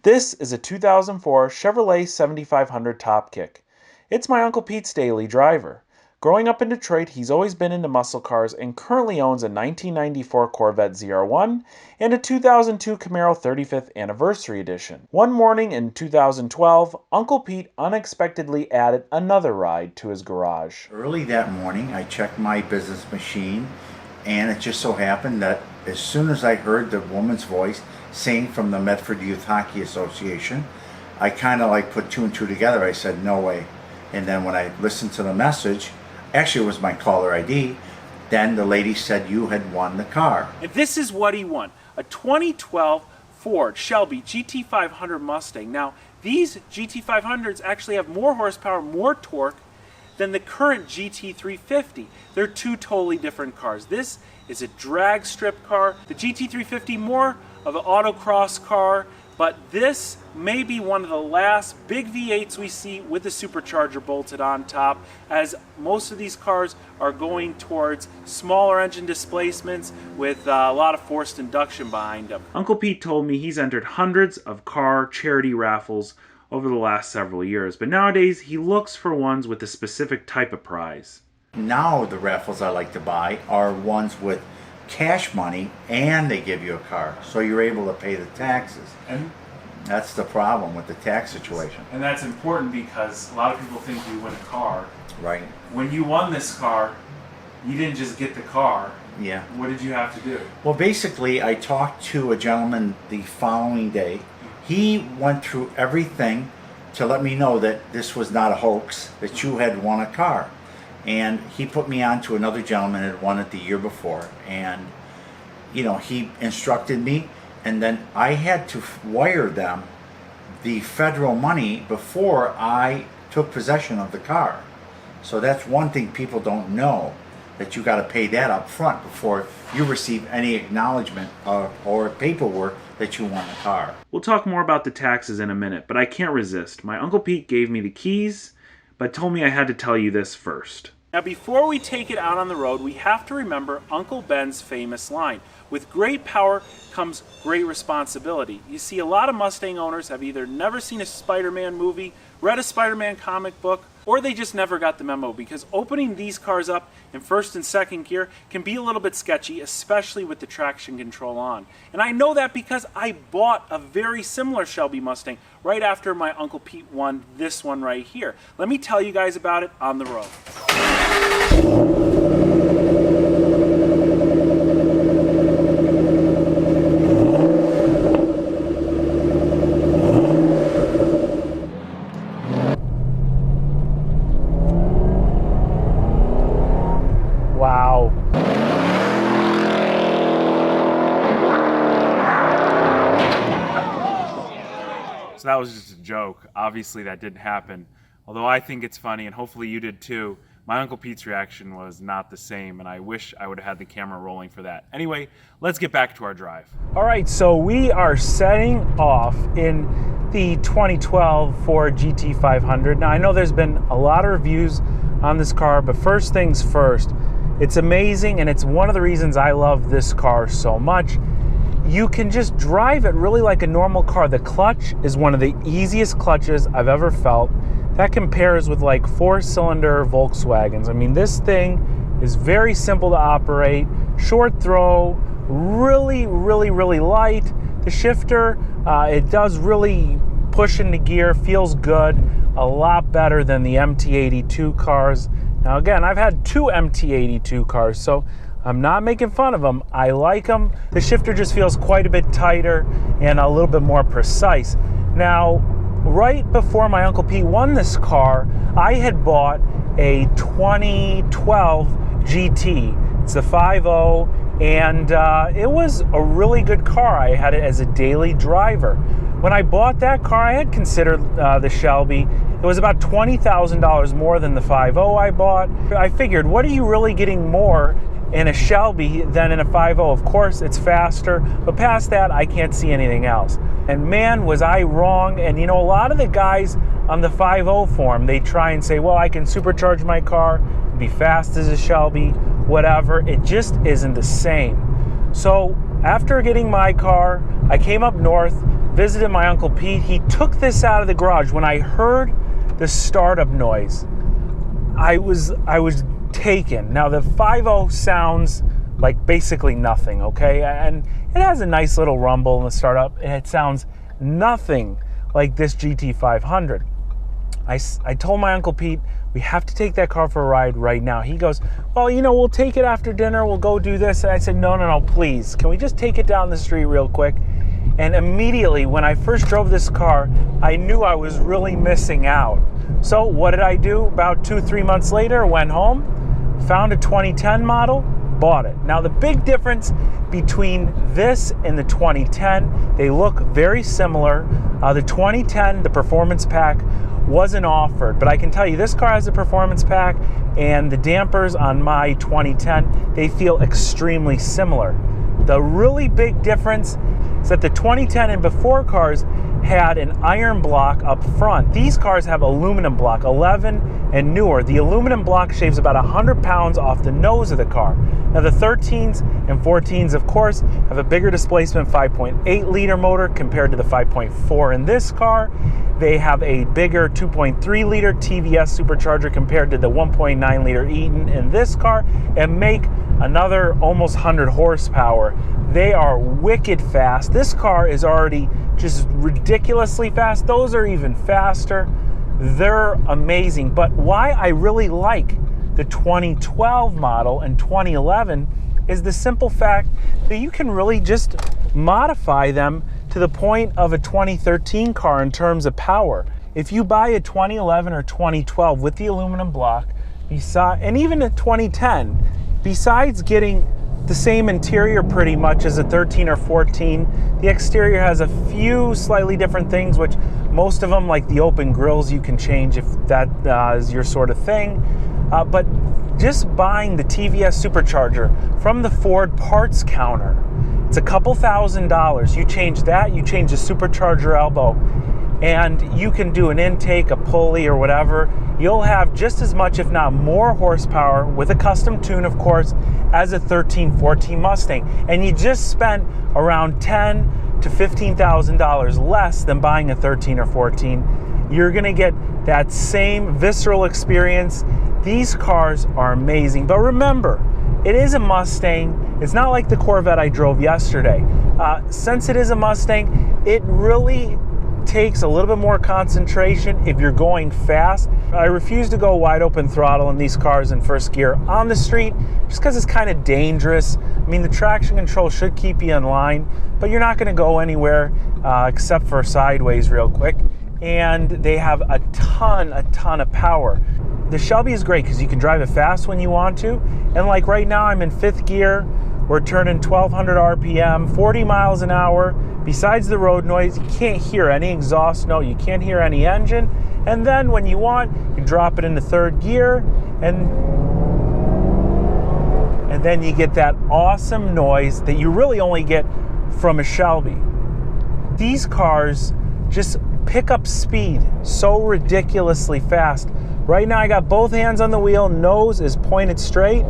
This is a 2004 Chevrolet 7500 Top Kick. It's my Uncle Pete's daily driver. Growing up in Detroit, he's always been into muscle cars and currently owns a 1994 Corvette ZR1 and a 2002 Camaro 35th Anniversary Edition. One morning in 2012, Uncle Pete unexpectedly added another ride to his garage. Early that morning, I checked my business machine, and it just so happened that as soon as I heard the woman's voice saying from the Medford Youth Hockey Association, I kind of like put two and two together. I said, no way. And then when I listened to the message, actually it was my caller ID, then the lady said you had won the car. And this is what he won, a 2012 Ford Shelby GT500 Mustang. Now, these GT500s actually have more horsepower, more torque than the current GT350. They're two totally different cars. This is a drag strip car. The GT350 more of an autocross car, but this may be one of the last big V8s we see with the supercharger bolted on top, as most of these cars are going towards smaller engine displacements with a lot of forced induction behind them. Uncle Pete told me he's entered hundreds of car charity raffles over the last several years, but nowadays he looks for ones with a specific type of prize. Now the raffles I like to buy are ones with cash money and they give you a car, so you're able to pay the taxes. And that's the problem with the tax situation. And that's important because a lot of people think you win a car. Right. When you won this car, you didn't just get the car. Yeah. What did you have to do? Well, basically, I talked to a gentleman the following day. He went through everything to let me know that this was not a hoax, that you had won a car. And he put me on to another gentleman that had won it the year before. And, you know, he instructed me, and then I had to wire them the federal money before I took possession of the car. So that's one thing people don't know, that you got to pay that up front before you receive any acknowledgement or paperwork that you won the car. We'll talk more about the taxes in a minute, but I can't resist. My Uncle Pete gave me the keys, but told me I had to tell you this first. Now, before we take it out on the road, we have to remember Uncle Ben's famous line, with great power comes great responsibility. You see, a lot of Mustang owners have either never seen a Spider-Man movie, read a Spider-Man comic book, or they just never got the memo, because opening these cars up in first and second gear can be a little bit sketchy, especially with the traction control on. And I know that because I bought a very similar Shelby Mustang right after my Uncle Pete won this one right here. Let me tell you guys about it on the road. Wow. So that was just a joke. Obviously that didn't happen. Although I think it's funny, and hopefully you did too. My Uncle Pete's reaction was not the same, and I wish I would have had the camera rolling for that. Anyway, let's get back to our drive. All right, so we are setting off in the 2012 Ford GT500. Now, I know there's been a lot of reviews on this car, but first things first, it's amazing, and it's one of the reasons I love this car so much. You can just drive it really like a normal car. The clutch is one of the easiest clutches I've ever felt. That compares with like 4-cylinder Volkswagens. I mean, this thing is very simple to operate, short throw, really light. The shifter, it does really push into gear, feels good, a lot better than the MT82 cars. Now again, I've had two MT82 cars, so I'm not making fun of them. I like them. The shifter just feels quite a bit tighter and a little bit more precise. Now, right before my Uncle Pete won this car, I had bought a 2012 GT. It's the 5.0, and it was a really good car. I had it as a daily driver. When I bought that car, I had considered the Shelby. It was about $20,000 more than the 5.0 I bought. I figured, what are you really getting more in a Shelby than in a 5.0? Of course, it's faster, but past that, I can't see anything else. And man, was I wrong. And you know, a lot of the guys on the 5.0 forum, they try and say, well, I can supercharge my car, be fast as a Shelby, whatever. It just isn't the same. So after getting my car, I came up north visited my Uncle Pete. He took this out of the garage. When I heard the startup noise, I was taken. Now the 5.0 sounds like basically nothing, okay? And it has a nice little rumble in the startup, and it sounds nothing like this GT500. I told my Uncle Pete, we have to take that car for a ride right now. He goes, well, you know, we'll take it after dinner. We'll go do this. And I said, no, please. Can we just take it down the street real quick? And immediately, when I first drove this car, I knew I was really missing out. So what did I do? About 2-3 months later, went home, found a 2010 model, bought it. Now the big difference between this and the 2010, they look very similar. The 2010, the performance pack, wasn't offered, but I can tell you this car has a performance pack, and the dampers on my 2010, they feel extremely similar. The really big difference is that the 2010 and before cars had an iron block up front. These cars have aluminum block, 11 and newer. The aluminum block shaves about 100 pounds off the nose of the car. Now the 13s and 14s, of course, have a bigger displacement 5.8 liter motor compared to the 5.4 in this car. They have a bigger 2.3 liter TVS supercharger compared to the 1.9 liter Eaton in this car, and make another almost 100 horsepower. They are wicked fast. This car is already just ridiculously fast. Those are even faster. They're amazing. But why I really like the 2012 model and 2011 is the simple fact that you can really just modify them to the point of a 2013 car in terms of power. If you buy a 2011 or 2012 with the aluminum block, and even a 2010, besides getting the same interior pretty much as a 13 or 14, the exterior has a few slightly different things, which most of them, like the open grills, you can change if that is your sort of thing. But just buying the TVS supercharger from the Ford parts counter, it's a couple $1,000s. You change that, you change the supercharger elbow, and you can do an intake, a pulley, or whatever. You'll have just as much, if not more, horsepower with a custom tune, of course, as a 13, 14 Mustang. And you just spent around $10,000 to $15,000 less than buying a 13 or 14. You're gonna get that same visceral experience. These cars are amazing. But remember, it is a Mustang. It's not like the Corvette I drove yesterday. Since it is a Mustang, it really takes a little bit more concentration if you're going fast. I refuse to go wide open throttle in these cars in first gear on the street just because it's kind of dangerous. I mean, the traction control should keep you in line, but you're not going to go anywhere except for sideways real quick. And they have a ton of power. The Shelby is great because you can drive it fast when you want to. And like right now, I'm in 5th gear. We're turning 1,200 RPM, 40 miles an hour. Besides the road noise, you can't hear any exhaust note, you can't hear any engine. And then when you want, you drop it into 3rd gear, and then you get that awesome noise that you really only get from a Shelby. These cars just pick up speed so ridiculously fast. Right now I got both hands on the wheel, nose is pointed straight.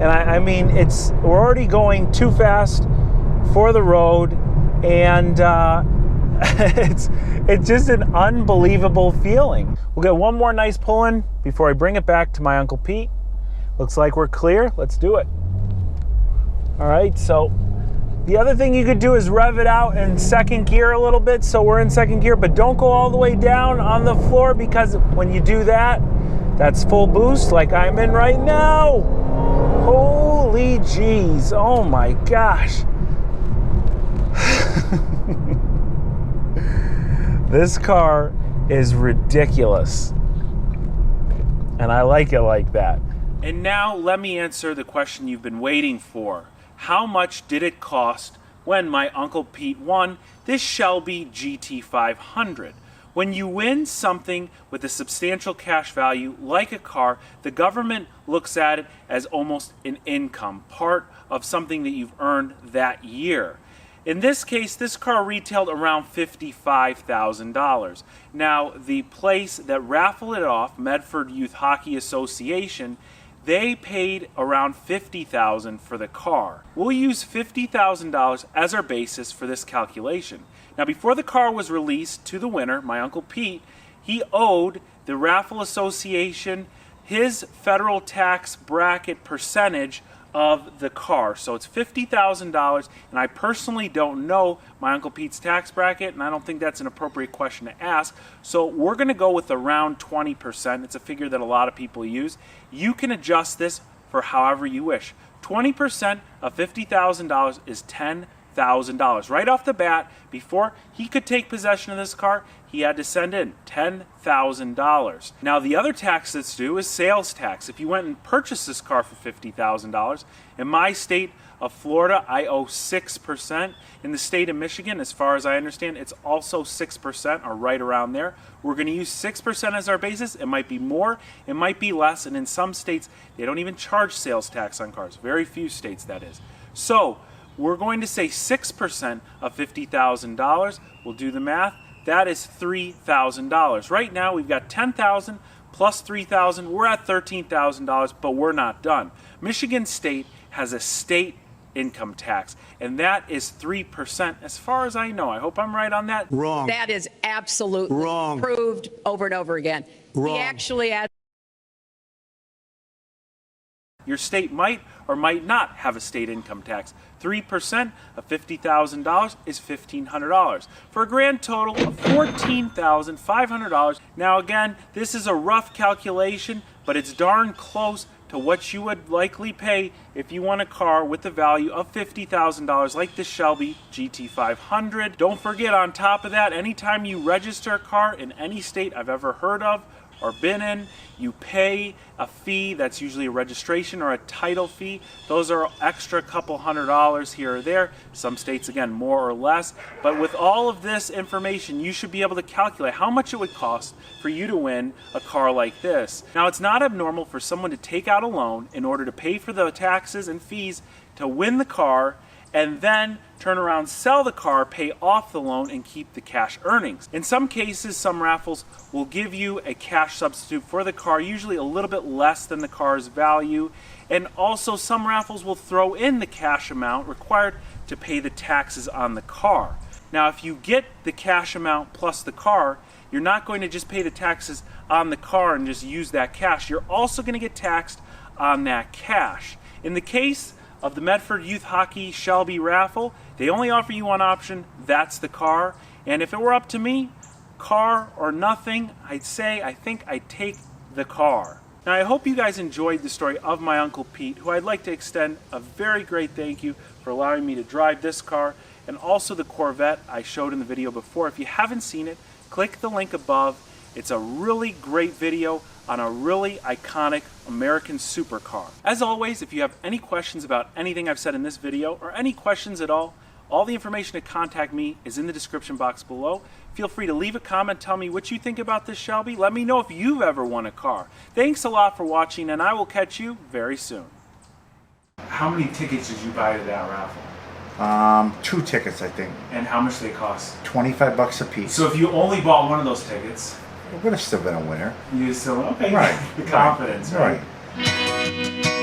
And I mean, we're already going too fast for the road, and it's just an unbelievable feeling. We'll get one more nice pull-in before I bring it back to my Uncle Pete. Looks like we're clear. Let's do it. All right, so the other thing you could do is rev it out in 2nd gear a little bit, so we're in 2nd gear, but don't go all the way down on the floor, because when you do that, that's full boost like I'm in right now. Holy jeez, oh my gosh. This car is ridiculous. And I like it like that. And now let me answer the question you've been waiting for. How much did it cost when my Uncle Pete won this Shelby GT500? When you win something with a substantial cash value, like a car, the government looks at it as almost an income, part of something that you've earned that year. In this case, this car retailed around $55,000. Now, the place that raffled it off, Medford Youth Hockey Association, they paid around $50,000 for the car. We'll use $50,000 as our basis for this calculation. Now, before the car was released to the winner, my Uncle Pete, he owed the Raffle Association his federal tax bracket percentage of the car. So it's $50,000, and I personally don't know my Uncle Pete's tax bracket, and I don't think that's an appropriate question to ask. So we're going to go with around 20%. It's a figure that a lot of people use. You can adjust this for however you wish. 20% of $50,000 is $10,000. Right off the bat, before he could take possession of this car, he had to send in $10,000. Now, the other tax that's due is sales tax. If you went and purchased this car for $50,000, in my state of Florida, I owe 6%. In the state of Michigan, as far as I understand, it's also 6%, or right around there. We're going to use 6% as our basis. It might be more, it might be less, and in some states, they don't even charge sales tax on cars. Very few states, that is. So, we're going to say 6% of $50,000. We'll do the math. That is $3,000. Right now, we've got $10,000 plus $3,000. We're at $13,000, but we're not done. Michigan State has a state income tax, and that is 3%, as far as I know. I hope I'm right on that. Wrong. That is absolutely wrong. Proved over and over again. Wrong. He actually had. Your state might or might not have a state income tax. 3% of $50,000 is $1,500 for a grand total of $14,500. Now again, this is a rough calculation, but it's darn close to what you would likely pay if you want a car with the value of $50,000 like the Shelby GT500. Don't forget, on top of that, anytime you register a car in any state I've ever heard of or been in, you pay a fee. That's usually a registration or a title fee. Those are extra couple $100 here or there. Some states, again, more or less. But with all of this information, you should be able to calculate how much it would cost for you to win a car like this. Now, it's not abnormal for someone to take out a loan in order to pay for the taxes and fees to win the car, and then turn around, sell the car, pay off the loan, and keep the cash earnings. In some cases, some raffles will give you a cash substitute for the car, usually a little bit less than the car's value. And also, some raffles will throw in the cash amount required to pay the taxes on the car. Now, if you get the cash amount plus the car, you're not going to just pay the taxes on the car and just use that cash. You're also going to get taxed on that cash. In the case of the Medford Youth Hockey Shelby Raffle, they only offer you one option, that's the car. And if it were up to me, car or nothing, I'd say I think I'd take the car. Now, I hope you guys enjoyed the story of my Uncle Pete, who I'd like to extend a very great thank you for allowing me to drive this car, and also the Corvette I showed in the video before. If you haven't seen it, click the link above. It's a really great video on a really iconic American supercar. As always, if you have any questions about anything I've said in this video, or any questions at all the information to contact me is in the description box below. Feel free to leave a comment, tell me what you think about this Shelby. Let me know if you've ever won a car. Thanks a lot for watching, and I will catch you very soon. How many tickets did you buy to that raffle? 2 tickets, I think. And how much did they cost? $25 a piece. So if you only bought one of those tickets, It would have still been a winner. you still, okay, Right. the confidence, Right. right?